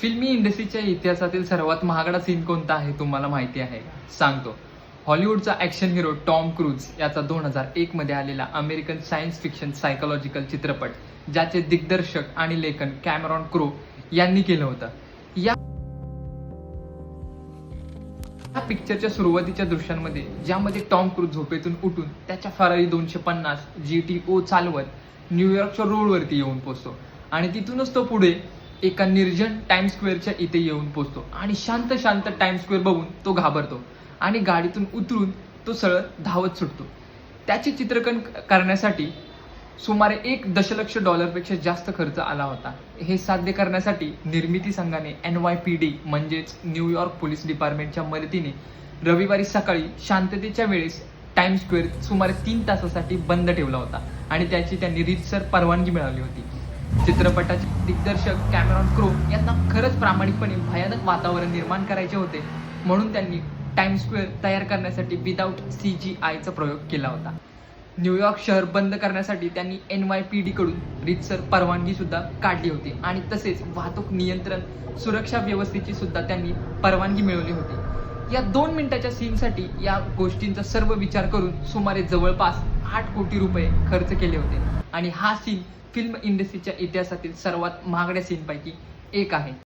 फिल्मी इंडस्ट्रीच्या इतिहासातील सर्वात महागडा सीन कोणता आहे तुम्हाला माहिती आहे? सांगतो. हॉलिवूडचा ॲक्शन हिरो टॉम क्रूज याचा 2001 मध्ये आलेला अमेरिकन सायन्स फिक्शन सायकोलॉजिकल चित्रपट, ज्याचे दिग्दर्शक आणि लेखन कॅमेरॉन क्रो यांनी केलं होतं. या पिक्चरच्या सुरुवातीच्या दृश्यांमध्ये, ज्यामध्ये टॉम क्रूज झोपेतून उठून त्याच्या फरारी 250 GTO चालवत न्यूयॉर्कच्या रोडवरती येऊन पोहोचतो आणि तिथूनच तो पुढे एका निर्जन टाइम स्क्वेअरच्या इथे येऊन पोहोचतो आणि शांत शांत टाइम स्क्वेअर बघून तो घाबरतो आणि गाडीतून उतरून तो सरळ धावत सुटतो. त्याचे चित्रीकरण करण्यासाठी सुमारे $1 दशलक्ष पेक्षा जास्त खर्च आला होता. हे साध्य करण्यासाठी निर्मिती संघाने NYPD म्हणजेच न्यूयॉर्क पोलीस डिपार्टमेंटच्या मदतीने रविवारी सकाळी शांततेच्या वेळेस टाइम स्क्वेअर सुमारे 3 तासासाठी बंद ठेवला होता आणि त्याची त्यांनी रीतसर परवानगी मिळवली होती. चित्रपटाचे दिग्दर्शक कॅमेरॉन क्रो यांना खरंच प्रामाणिकपणे भयानक वातावरण निर्माण करायचे होते, म्हणून त्यांनी टाइम स्क्वेअर तयार करण्यासाठी विदाऊट CGIचा प्रयोग केला होता. न्यूयॉर्क शहर बंद करण्यासाठी त्यांनी NYPD कडून रीतसर परवानगी सुद्धा काढली होती आणि तसेच वाहतूक नियंत्रण सुरक्षा व्यवस्थेची सुद्धा त्यांनी परवानगी मिळवली होती. या 2 मिनिटाच्या सीनसाठी या गोष्टींचा सर्व विचार करून सुमारे जवळपास $8 कोटी खर्च केले होते आणि हा सीन फिल्म इंडस्ट्रीच्या इतिहासातील सर्वात महागड्या सीनपैकी एक आहे.